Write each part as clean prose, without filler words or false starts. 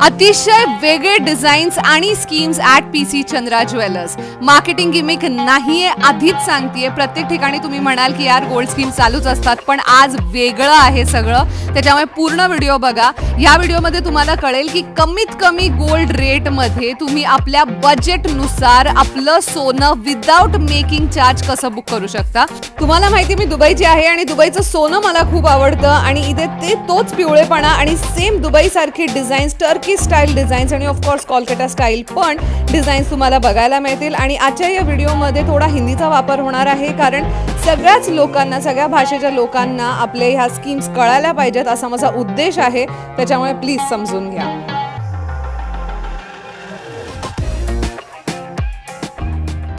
अतिशय वेगळे डिझाईन्स आणि schemes at PC Chandra jewellers. Marketing gimmick नाहीये, आधीच सांगतेय. प्रत्येक ठिकाणी तुम्ही म्हणाल की यार गोल्ड स्कीम चालूच असतात, पण आज वेगळं आहे सगळं. त्याच्यामुळे पूर्ण व्हिडिओ बघा. या व्हिडिओमध्ये तुम्हाला कळेल की कमीत कमी गोल्ड रेटमध्ये तुम्ही आपल्या बजेटनुसार आपलं सोनं विदाउट मेकिंग चार्ज कसं बुक करू शकता. तुम्हाला माहिती मी दुबईची आहे आणि दुबईचं सोनं मला खूप आवडतं आणि इथे ते तोच पिवळेपणा आणि सेम दुबई सारखी डिझाईन्स, टर्की स्टाईल डिझाईन्स आणि ऑफकोर्स कोलकाता स्टाईल पण डिझाईन्स तुम्हाला बघायला मिळतील. आणि आजच्या या व्हिडिओमध्ये थोडा हिंदीचा वापर होणार आहे, कारण सगळ्याच लोकांना, सगळ्या भाषेच्या लोकांना आपले ह्या स्कीम्स कळायला पाहिजेत असा माझा उद्देश आहे. त्याच्यामुळे प्लीज समजून घ्या.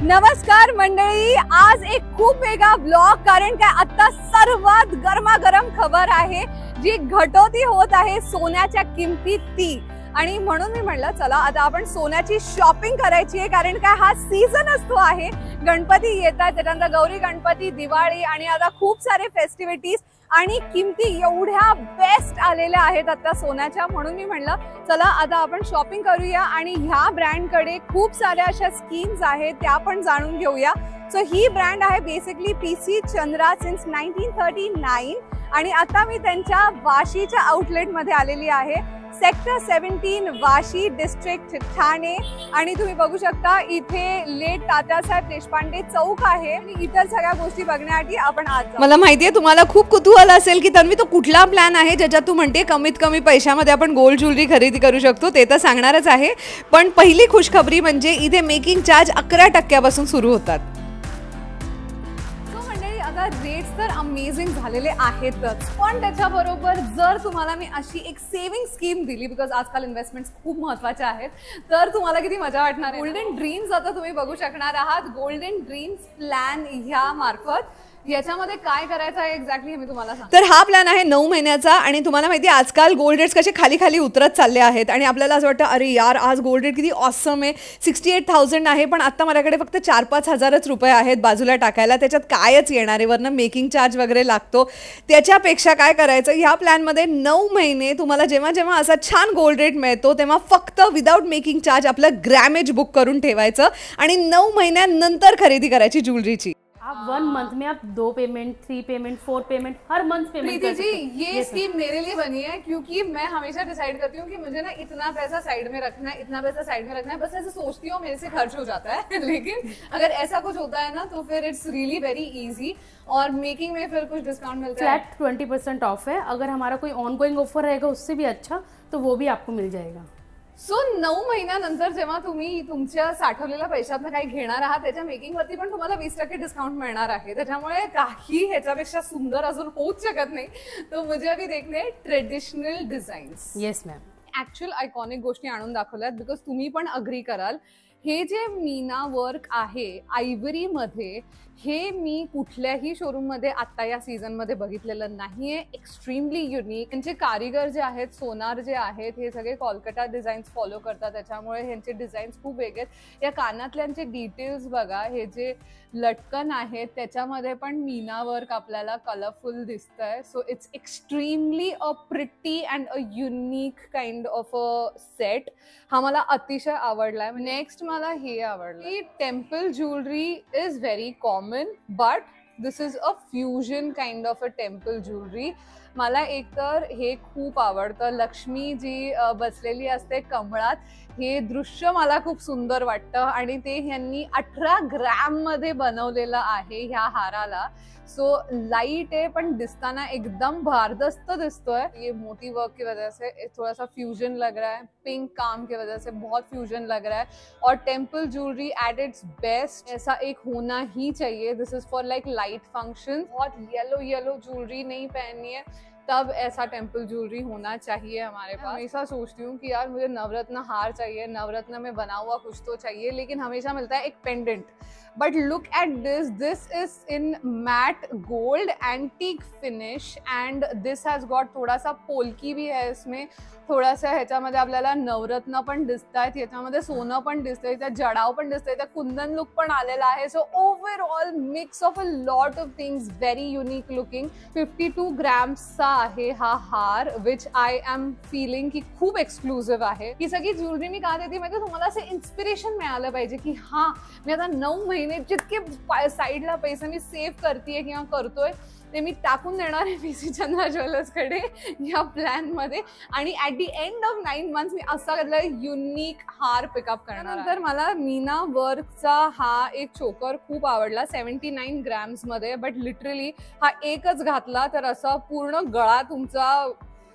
नमस्कार मंडळी, आज एक खूप वेगळा ब्लॉग, कारण काय आता सर्वात गरमागरम खबर आहे जी घटोती होत आहे सोन्याच्या किमतीत ती. आणि म्हणून मी म्हणलं चला आता आपण सोन्याची शॉपिंग करायची आहे, कारण काय हा सीझन असतो आहे. गणपती येतात, त्याच्यानंतर गौरी गणपती, दिवाळी आणि आता खूप सारे फेस्टिव्हिटीज आणि किमती एवढ्या बेस्ट आलेल्या आहेत आता सोन्याच्या. म्हणून मी म्हणलं चला आता आपण शॉपिंग करूया आणि ह्या ब्रँडकडे खूप साऱ्या अशा स्कीम्स आहेत त्या पण जाणून घेऊया. सो ही ब्रँड आहे बेसिकली PC चंद्रा सिन्स 1939 आणि आता मी त्यांच्या वाशीच्या आउटलेटमध्ये आलेली आहे. Sector 17 Vashi district Thane. आणि तुम्ही बघू शकता इथे लेट तात्यासाहेब देशपांडे चौक आहे आणि इतर सगळ्या गोष्टी बघण्यासाठी आपण आज. मला माहितीये तुम्हाला खूप कुतूहल असेल की तन्वी तो कुठला प्लॅन आहे ज्याच्यात तू म्हणते कमीत कमी पैशामध्ये आपण गोल्ड ज्वेलरी खरेदी करू शकतो. ते तर सांगणारच आहे, पण पहिली खुशखबरी म्हणजे इथे मेकिंग चार्ज 11% सुरू होतात. रेट्स तर अमेझिंग झालेले आहेतच, पण त्याच्याबरोबर जर तुम्हाला मी अशी एक सेव्हिंग स्कीम दिली, बिकॉज आजकाल इन्व्हेस्टमेंट्स खूप महत्त्वाच्या आहेत, तर तुम्हाला किती मजा वाटणार. गोल्डन ड्रीम्स आता तुम्ही बघू शकणार आहात. गोल्डन ड्रीम्स प्लॅन ह्या मार्फत याच्यामध्ये काय करायचं आहे एक्झॅक्टली हे मी तुम्हाला सांगते. तर हा प्लॅन आहे 9 महिन्याचा आणि तुम्हाला माहिती आहे आजकाल गोल्ड रेट्स कसे खाली खाली उतरत चालले आहेत आणि आपल्याला असं वाटतं अरे यार आज गोल्ड रेट किती ऑसम आहे, 68,000 आहे, पण आता माझ्याकडे फक्त 4-5 हजारच रुपये आहेत बाजूला टाकायला, त्याच्यात कायच येणार आहे, वरनं मेकिंग चार्ज वगैरे लागतो. त्याच्यापेक्षा काय करायचं, ह्या प्लॅनमध्ये 9 महिने तुम्हाला जेव्हा जेव्हा असा छान गोल्ड रेट मिळतो तेव्हा फक्त विदाउट मेकिंग चार्ज आपलं ग्रॅमेज बुक करून ठेवायचं आणि 9 महिन्यानंतर खरेदी करायची ज्वेलरीची. आप 1 मंथ में आप 2 पेमेंट, 3 पेमेंट, 4 पेमेंट, हर मंथ पेमेंट कर सकते हैं. ये स्कीम मेरे लिए बनी है क्योंकि मैं हमेशा डिसाइड करती हूँ कि मुझे ना इतना पैसा साइड में रखना है, इतना पैसा साइड में रखना है. बस ऐसे सोचती हूँ, मेरे से खर्च हो जाता है लेकिन अगर ऐसा कुछ होता है ना तो फिर इट्स रियली वेरी इजी. और मेकिंग में फिर कुछ डिस्काउंट मिलता है. फ्लैट 20% ऑफ है. अगर हमारा कोई ऑनगोइंग ऑफर रहेगा उससे भी अच्छा तो वो भी आपको मिल जाएगा. सो 9 महिन्यानंतर जेव्हा तुम्ही तुमच्या साठवलेल्या पैशातनं काही घेणार आहात त्याच्या मेकिंगवरती पण तुम्हाला 20% डिस्काउंट मिळणार आहे. त्याच्यामुळे काही ह्याच्यापेक्षा सुंदर अजून होऊच शकत नाही. तो मुझे अभी देखणे traditional designs. Yes ma'am. Actual iconic गोष्टी आणून दाखवल्यात, बिकॉज तुम्ही पण अग्री कराल. हे जे मीना वर्क आहे आयव्हरी मध्ये, हे मी कुठल्याही शोरूम मध्ये आता या सीझन मध्ये बघितलेलं नाहीये. Extremely unique. त्यांचे कारिगर जे आहेत, सोनार जे आहेत, हे सगळे कोलकाता डिझाईन्स फॉलो करतात, त्याच्यामुळे ह्यांचे डिझाईन्स खूप वेगळे आहेत. या कानातल्यांचे डिटेल्स बघा, हे जे लटकन आहेत त्याच्यामध्ये पण मीना वर्क आपल्याला कलरफुल दिसतंय. So it's extremely a pretty and a unique kind of a set. हा मला अतिशय आवडलाय. नेक्स्ट मला हे आवडलं की temple jewellery is very common but this is a fusion kind of a temple jewellery. मला एकतर हे खूप आवडतं. लक्ष्मी जी बसलेली असते कमळात, हे दृश्य मला खूप सुंदर वाटतं आणि ते ह्यांनी 18 ग्रॅम मध्ये बनवलेलं आहे ह्या हाराला. सो लाइट है पण दिसताना एकदम भारदस्त दिसतोय. ये मोती वर्क की वजह से थोड़ा सा फ्यूजन लग रहा है, पिंक काम की वजह से बहुत फ्यूजन लग रहा है. और temple jewellery at its best ऐसा एक होना ही चाहिए. This is for like light function. बहुत येलो येलो ज्वेलरी नहीं पहननी है तब ऐसा टेम्पल ज्वेलरी होना चाहिए हमारे पास. हमेशा सोचती हूँ कि यार मुझे नवरत्न हार चाहिए, नवरत्न में बना हुआ कुछ तो चाहिए, लेकिन हमेशा मिलता है एक pendant. But look at this. This is in matte gold antique finish and this has got थोड़ा सा पोल्की भी है इसमें, थोड़ा सा ह्याच्यामध्ये आपल्याला नवरत्न पण दिसतात, ह्याच्यामध्ये सोनं पण दिसतंय, त्या जडाव पण दिसतंय, त्या कुंदन लुक पण आलेला आहे. So overall mix of a lot of things, very unique looking. 52 ग्रॅम्सचा आहे हा हार, विच आय एम फीलिंग की खूप एक्सक्लुझिव्ह आहे. ही सगळी ज्वेलरी मी का देते माहिती, तुम्हाला असं इन्स्पिरेशन मिळालं पाहिजे की हा मी आता 9 महिने जितके साईडला पैसे मी सेव्ह करतेय किंवा करतोय ते मी टाकून देणार आहे पीसी चंद्रा ज्वेलर्स कडे या प्लॅन मध्ये, आणि at the end of 9 months मी असा युनिक हार पिकअप करणार. तर मला मीना वर्कचा हा एक चोकर खूप आवडला 79 ग्रॅम्स मध्ये. बट लिटरली हा एकच घातला तर असा पूर्ण गळा तुमचा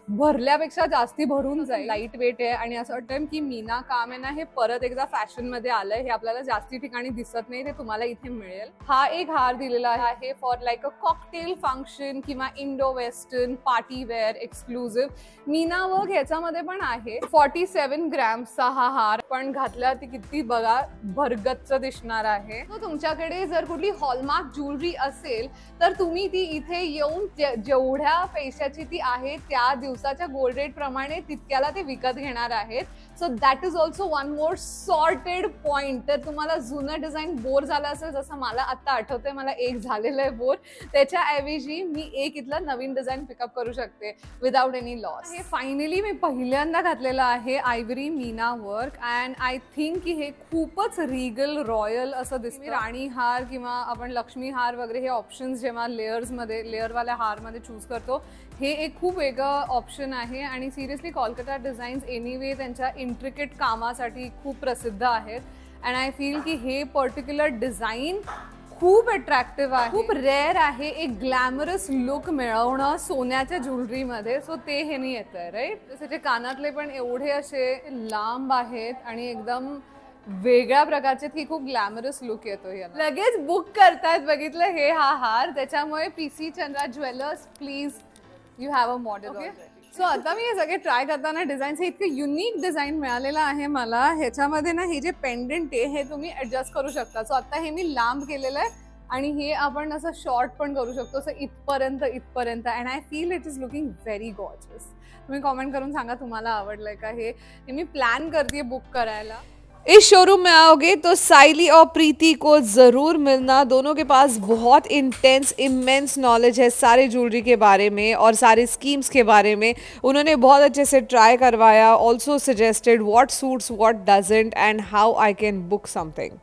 भरल्यापेक्षा जास्ती भरून जाईल. लाईट वेट आहे आणि असं वाटतं की मीना काम आहे ना हे परत एकदा फॅशन मध्ये आलंय. हे आपल्याला जास्ती ठिकाणी दिसत नाही, ते तुम्हाला इथे मिळेल. हा एक हार दिलेला आहे for like a cocktail function किंवा Indo western party wear exclusive. Meena work ह्याच्यामध्ये पण आहे. 47 ग्रॅम्सचा हा हार पण घातला ती किती बघा भरगच्च दिसणार आहे. तो तुमच्याकडे जर कुठली हॉलमार्क ज्वेलरी असेल तर तुम्ही ती इथे येऊन जेवढ्या पैशाची ती आहे त्या दिवसाच्या गोल्ड रेट प्रमाणे तितक्याला ते विकत घेणार आहेत. So that is also one more sorted point. तर तुम्हाला जुनं डिझाईन बोर झालं असेल, जसं मला आता आठवतंय मला एक झालेलं आहे बोर, त्याच्याऐवजी मी एक इथलं नवीन डिझाईन पिकअप करू शकते विदाउट एनी लॉस. हे फायनली मी पहिल्यांदा घातलेलं आहे ivory Meena work and I think की हे खूपच रिगल रॉयल असं दिसतं. राणी हार किंवा आपण लक्ष्मी हार वगैरे हे ऑप्शन्स जेव्हा लेअर्समध्ये लेअरवाल्या हारमध्ये चूज करतो, हे एक खूप वेगळं ऑप्शन आहे. आणि सिरियसली कोलकाता डिझाईन्स एनिवे त्यांच्या इंट्रिकेट कामासाठी खूप प्रसिद्ध आहेत. अँड आय फील की हे पर्टिक्युलर डिझाईन खूप अट्रॅक्टिव्ह आहे, खूप रेअर आहे एक ग्लॅमरस लुक मिळवणं सोन्याच्या ज्वेलरीमध्ये. सो ते हे नाही येतंय राईट. त्याचे कानातले पण एवढे असे लांब आहेत आणि एकदम वेगळ्या प्रकारचे, ही खूप ग्लॅमरस लुक येतो. याला लगेच बुक करतायत बघितलं हे हा हार. त्याच्यामुळे PC Chandra jewellers please you have a model. Okay, so आता मी हे सगळे ट्राय करताना डिझाईन्स हे इतके युनिक डिझाईन मिळालेलं आहे मला. ह्याच्यामध्ये ना हे जे पेंडंट आहे हे तुम्ही ऍडजस्ट करू शकता. सो आता हे मी लांब केलेलं आहे आणि हे आपण असं शॉर्ट पण करू शकतो. सो इथपर्यंत and I feel it is looking very gorgeous. तुम्ही कॉमेंट करून सांगा तुम्हाला आवडलंय का. हे मी प्लॅन करते बुक करायला. इस शोरूम में आओगे तो साइली और प्रीति को ज़रूर मिलना. दोनों के पास बहुत इंटेंस इमेंस नॉलेज है सारे ज्वेलरी के बारे में और सारे स्कीम्स के बारे में. उन्होंने बहुत अच्छे से ट्राई करवाया, also suggested what suits what doesn't end how I can book something.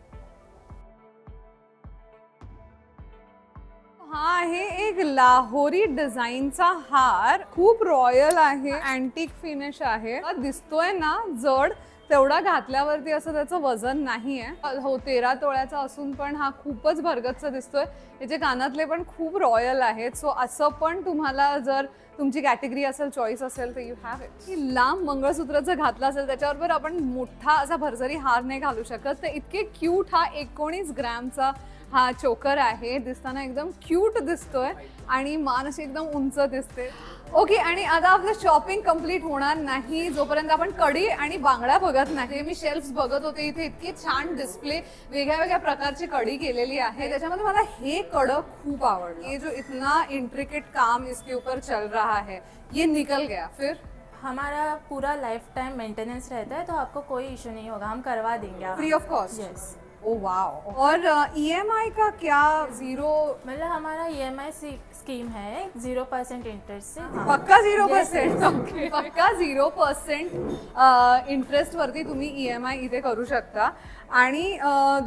हा आहे एक लाहोरी डिझाईनचा हार, खूप रॉयल आहे, अँटिक फिनिश आहे. दिसतोय ना जड, तेवढा घातल्यावरती असं त्याचं वजन नाहीये. हो 13 तोळ्याचा असून पण हा खूपच भरगच्च दिसतोय. याचे कानातले पण खूप रॉयल आहेत. सो असं पण तुम्हाला जर तुमची कॅटेगरी असेल, चॉईस असेल तर यू हॅव इट. लांब मंगळसूत्राचं घातलं असेल त्याच्याबरोबर आपण मोठा असा भरजरी हार नाही घालू शकत. तर इतके क्यूट हा 19 ग्रॅमचा हा चोकर आहे. दिसताना एकदम क्यूट दिसतोय आणि मान अशी एकदम उंच दिसते. ओके, आणि आता आपलं शॉपिंग कम्प्लीट होणार नाही जोपर्यंत आपण कडी आणि बांगड्या बघत नाही. मी शेल्फ्स बघत होते, इथे इतकी छान डिस्प्ले वेगळ्या वेगळ्या प्रकारची कडी केलेली आहे. त्याच्यामध्ये मला हे कड खूप आवडलं. ये जो इतना इंट्रिकेट काम इसके ऊपर चल रहा है ये निकल गया फिर हमारा पूरा लाइफ टाइम मेंटेनेंस रहता है, तो आपको कोई इशू नहीं होगा, हम करवा देंगे free of cost. Yes. Oh wow. और EMI का क्या? 0 मतलब हमारा EMI स्कीम है 0% इंटरेस्ट से. पक्का 0%. ओके, पक्का 0% इंटरेस्ट वरती तुम्ही EMI इथे करू शकता. आणि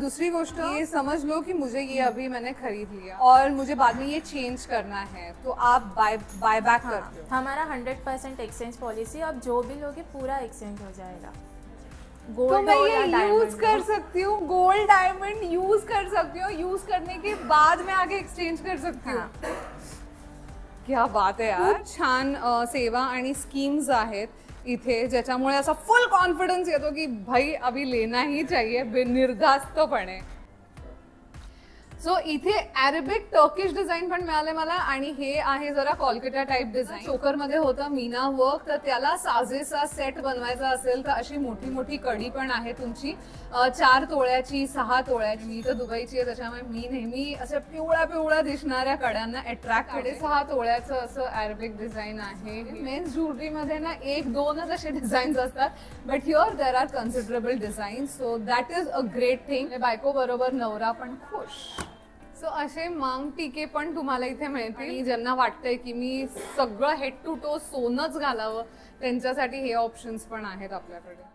दूसरी गोष्ट ये समझ लो कि मुझे ये अभी मैंने खरीद लिया और मुझे बाद में ये चेंज करना है, तो आप बाय बैक करते हो. हमारा 100% एक्सचेंज पॉलिसी, आप जो भी लोगे पूरा एक्सचेंज हो जाएगा. तो मैं ये यूज कर सकती हूँ, गोल्ड डायमंड यूज कर सकती हूँ, यूज करने के बाद में आगे एक्सचेंज कर सकती हूँ. क्या बात है यार. छान सेवा आणि स्कीम्स आहेत इथे ज्याच्यामुळे असा फुल कॉन्फिडन्स येतो की भाई अभी लेना ही चाहिए निर्धास्तपणे. सो इथे अरेबिक टर्किश डिझाईन पण मिळाले मला आणि हे आहे जरा कोलकाता टाइप डिझाईन. चोकर मध्ये होतं मीना वर्क, तर त्याला साजेसा सेट बनवायचा असेल तर अशी मोठी मोठी कडी पण आहे तुमची 4 तोळ्याची 6 तोळ्याची. मी तर दुबईची आहे त्याच्यामुळे मी नेहमी अशा पिवळ्या पिवळ्या दिसणाऱ्या कड्यांना अट्रॅक्ट करते. 6 तोळ्याचं असं अरेबिक डिझाईन आहे. मेन्स ज्वेलरी मध्ये ना 1-2च असे डिझाईन्स असतात, but here there are considerable design, so that is a great thing. बायको बरोबर नवरा पण खुश. सो असे मांग टिके पण तुम्हाला इथे मिळतील. ज्यांना वाटतंय की मी सगळं हेड टू टो सोनच घालावं त्यांच्यासाठी हे ऑप्शन्स पण आहेत आपल्याकडे.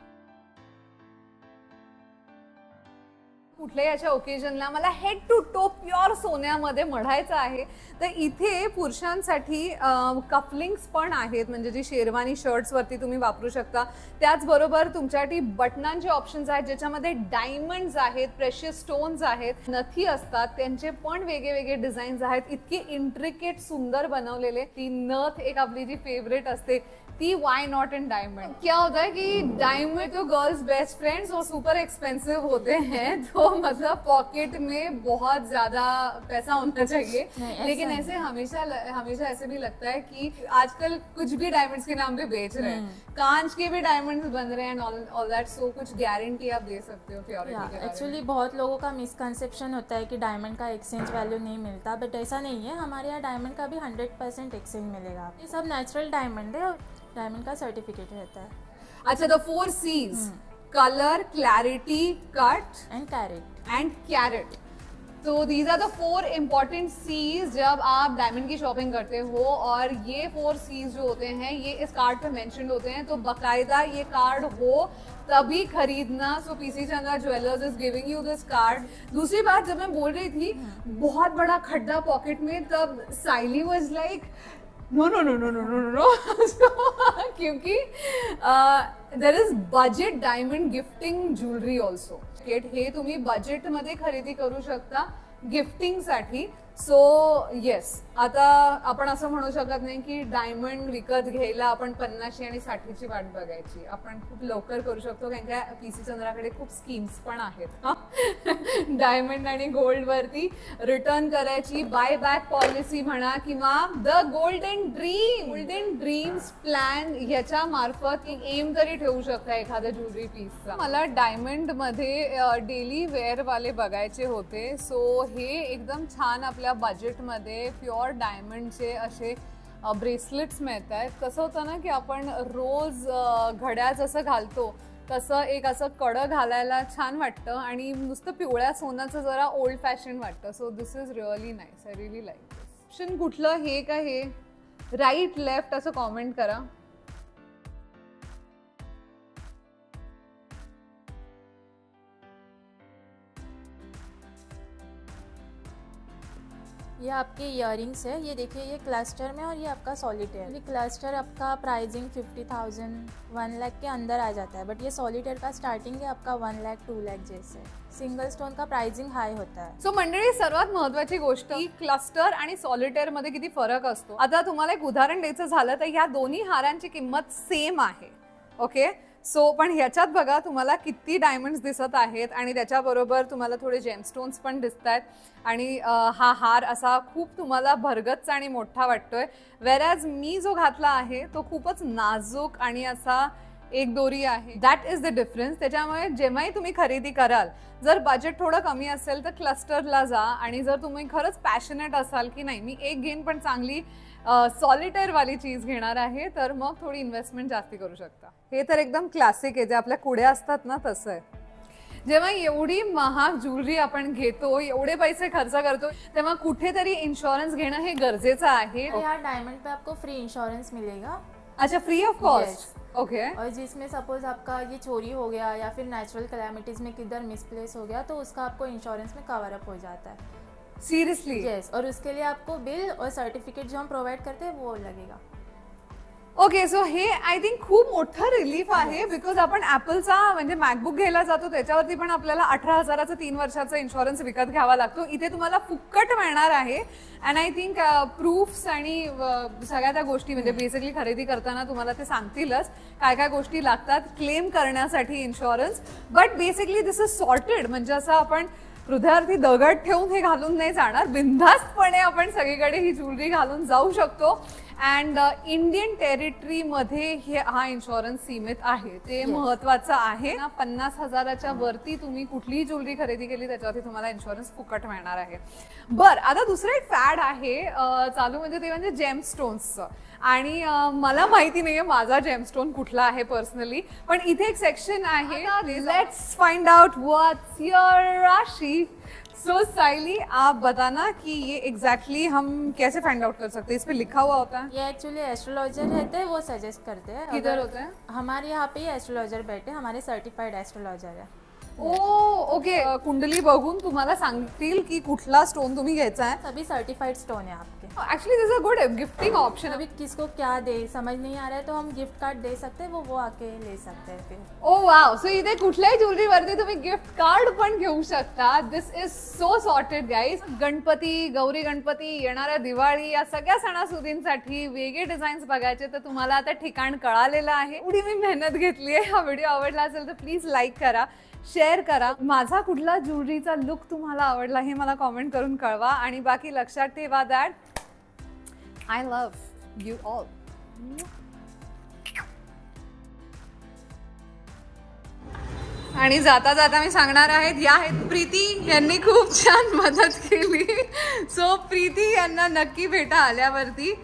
कुठल्याही अशा ओकेजनला मला हेड टू टो प्युअर सोन्यामध्ये मढायचं आहे तर इथे पुरुषांसाठी कफलिंग्स पण आहेत, म्हणजे जी शेरवानी शर्ट्स वरती तुम्ही वापरू शकता. त्याचबरोबर तुमच्यासाठी बटनांचे ऑप्शन्स आहेत ज्याच्यामध्ये डायमंड्स आहेत, प्रेशियस स्टोन्स आहेत, नथी असतात, त्यांचे पण वेगळे वेगळे डिझाईन्स आहेत. इतकी इंट्रिकेट सुंदर बनवलेले. ती नथ एक आपली जी फेवरेट असते ती वाई नॉट इन डायमंड. क्या होता है कि डायमंड तो गर्ल्स बेस्ट फ्रेंड्स और सुपर एक्सपेंसिव होते हैं, तो मतलब पॉकेट में बहुत ज्यादा पैसा होना चाहिए. लेकिन ऐसे हमेशा ऐसे भी लगता है कि आजकल कुछ भी डायमंड्स के नाम पे बेच रहे हैं, कांच के भी डायमंड्स बन रहे हैं ऑल दैट. सो कुछ गारंटी आप दे सकते हो प्योरिटी के? एक्चुअली बहुत लोगों का मिसकंसेप्शन होता है कि डायमंड का एक्सचेंज वैल्यू नहीं मिलता, बट ऐसा नहीं है. हमारे यहाँ डायमंड का भी 100% एक्सचेंज मिलेगा. ये सब नेचुरल डायमंड है और डायमंड का सर्टिफिकेट रहता है. अच्छा, the 4 C's, colour, clarity, cut and carat. तो these are the 4 important C's जब आप डायमंड की शॉपिंग करते हो. और ये 4 C's जो होते हैं ये इस कार्ड पे मेंशन होते हैं, तो बकायदा ये कार्ड हो तभी खरीदना. So PC Chandra jewellers is giving you this card. दूसरी बात, जब मैं बोल रही थी बहुत बड़ा खड्डा पॉकेट में, तब Saili was like no no no no no no no क्योंकि there is budget diamond gifting jewellery also. हे तुम्ही बजेट मध्ये खरेदी करू शकता गिफ्टिंग साठी. सो येस, आता आपण असं म्हणू शकत नाही की डायमंड विकत घ्यायला आपण 50 आणि 60ची वाट बघायची. आपण खूप लवकर करू शकतो, कारण का पीसी चंद्राकडे खूप स्कीम्स पण आहेत. डायमंड आणि गोल्ड वरती रिटर्न करायची बाय बॅक पॉलिसी म्हणा, किंवा द गोल्डन ड्रीम्स प्लॅन ह्याच्या मार्फत एक एम तरी ठेवू शकता एखाद्या ज्वेलरी पीसचा. मला डायमंड मध्ये डेली वेअर वाले बघायचे होते. सो हे एकदम छान आपल्या बजेटमध्ये प्युअर डायमंडचे असे ब्रेसलेट्स मिळत आहेत. कसं होतं ना की आपण रोज घड्याळ जसं घालतो तसं एक असं कडं घालायला छान वाटतं आणि नुसतं पिवळ्या सोन्याचं जरा ओल्ड फॅशन वाटतं. So this is really nice. I really like this. Option कुठलं, हे का हे, राईट लेफ्ट असं कॉमेंट करा. ये आपके इयररिंग्स है. ये देखिए, ये क्लस्टर में और ये आपका सॉलिटेयर. ये क्लस्टर आपका प्राइसिंग 50,000 1 लाख के अंदर आ जाता है, बट ये सॉलिटेयर का स्टार्टिंग है आपका 1 लाख 2 लाख जैसे. सिंगल स्टोन का प्राइसिंग हाई होता है. सो मंडळी, सर्वात महत्वाची गोष्ट की क्लस्टर आणि सॉलिटेयर मध्ये किती फरक असतो. आता तुम्हाला एक उदाहरण द्यायचं झालं तर ह्या दोन्ही हारांची किंमत सेम आहे. ओके, सो पण ह्याच्यात बघा तुम्हाला किती डायमंड्स दिसत आहेत आणि त्याच्याबरोबर तुम्हाला थोडे जेमस्टोन्स पण दिसत आहेत. आणि हा हार असा खूप तुम्हाला भरगच्च आणि मोठा वाटतोय. वेरॅज मी जो घातला आहे तो खूपच नाजूक आणि असा एक दोरी आहे. That is the difference. त्याच्यामुळे जेव्हाही तुम्ही खरेदी कराल, जर बजेट थोडं कमी असेल तर क्लस्टरला जा. आणि जर तुम्ही खरंच पॅशनेट असाल की नाही मी एक घेईन पण चांगली सॉलिटेयर वाली चीज घेणार आहे, तर मग थोडी इन्व्हेस्टमेंट जास्ती करू शकता. हे तर एकदम क्लासिक आहे, जे आपल्या कुड्या असतात ना तसं आहे. जेव्हा एवढी महाग ज्वेलरी आपण घेतो, एवढे पैसे खर्च करतो, तेव्हा कुठेतरी इन्शुरन्स घेणं हे गरजेचं आहे. यार डायमंड पे आपको फ्री इंश्योरेंस मिलेगा. अच्छा, फ्री ऑफ कॉस्ट. ओके. और जिसमें सपोज आपका ये चोरी हो गया या फिर नेचुरल कैलामिटीज में किधर मिसप्लेस हो गया, तो उसका आपको इंश्योरेंस में कवर अप हो जाता है. सिरियसली? यस. और उसके लिए आपको बिल और सर्टिफिकेट जो हम प्रोवाइड करते हैं वो लगेगा. ओके, सो हे आय थिंक खूप मोठं रिलीफ आहे. बिकॉज आपण ॲपलचा म्हणजे मॅकबुक घ्यायला जातो त्याच्यावरती पण आपल्याला 18,000चं 3 वर्षाचा इन्शुरन्स विकत घ्यावा लागतो. इथे तुम्हाला फुक्कट मिळणार आहे. अँड आय थिंक प्रूफ्स आणि सगळ्या त्या गोष्टी म्हणजे बेसिकली खरेदी करताना तुम्हाला ते सांगतीलच काय काय गोष्टी लागतात क्लेम करण्यासाठी insurance. But basically this is sorted. म्हणजे असं आपण हृदयावरती दगड ठेवून हे घालून नाही जाणार, बिनधास्तपणे आपण सगळीकडे ही ज्वेलरी घालून जाऊ शकतो. अँड इंडियन टेरिटरीमध्ये हा इन्शुरन्स सीमित आहे, ते महत्वाचं आहे. 50,000च्या वरती तुम्ही कुठलीही ज्वेलरी खरेदी केली त्याच्यावरती तुम्हाला इन्शुरन्स फुकट मिळणार आहे. बर, आता दुसरं एक फॅड आहे चालू, म्हणजे ते म्हणजे जेमस्टोन्सचं. आणि मला माहिती नाहीये माझा जेमस्टोन कुठला आहे पर्सनली, पण इथे एक सेक्शन आहे. Let's find out what's your राशि. सो साइली, आप बताना कि ये एग्जैक्टली हम कैसे फाइंड आउट कर सकते हैं? इस पे लिखा हुआ होता है? ये एक्चुअली एस्ट्रोलॉजर रहते हैं, वो सजेस्ट करते हैं. किधर होते हैं? हमारे यहाँ पे ही एस्ट्रोलॉजर बैठे, हमारे सर्टिफाइड एस्ट्रोलॉजर है. ओके. कुंडली बघून तुम्हाला सांगतील की कुठला स्टोन तुम्ही घ्यायचा आहे. सभी सर्टिफाइड स्टोन है आपके. Actually this is a good gifting option. अभी किसको क्या दे समझ नहीं आ रहा है तो हम गिफ्ट कार्ड दे सकते हैं, वो आके ले सकते हैं फिर. ओ वाव. सो इथे कुठल्याही ज्वेलरीवरती तुम्ही गिफ्ट कार्ड पण घेऊ शकता. This is so sorted guys. Ganpati, Gauri Ganpati, येणाऱ्या दिवाळी या सगळ्या सणासुदींसाठी वेगळे डिझाईन्स बघायचे तर तुम्हाला आता ठिकाण कळालेलं आहे. एवढी मी मेहनत घेतली आहे. हा व्हिडिओ आवडला असेल तर प्लीज लाईक करा, शेअर करा. माझा कुठला ज्वेलरीचा लुक तुम्हाला आवडला हे मला कॉमेंट करून कळवा. आणि बाकी लक्षात ठेवा that I love you all. आणि जाता जाता मी सांगणार आहेत, या आहेत प्रीती, यांनी खूप छान मदत केली. सो प्रीती यांना नक्की भेटा आल्यावरती.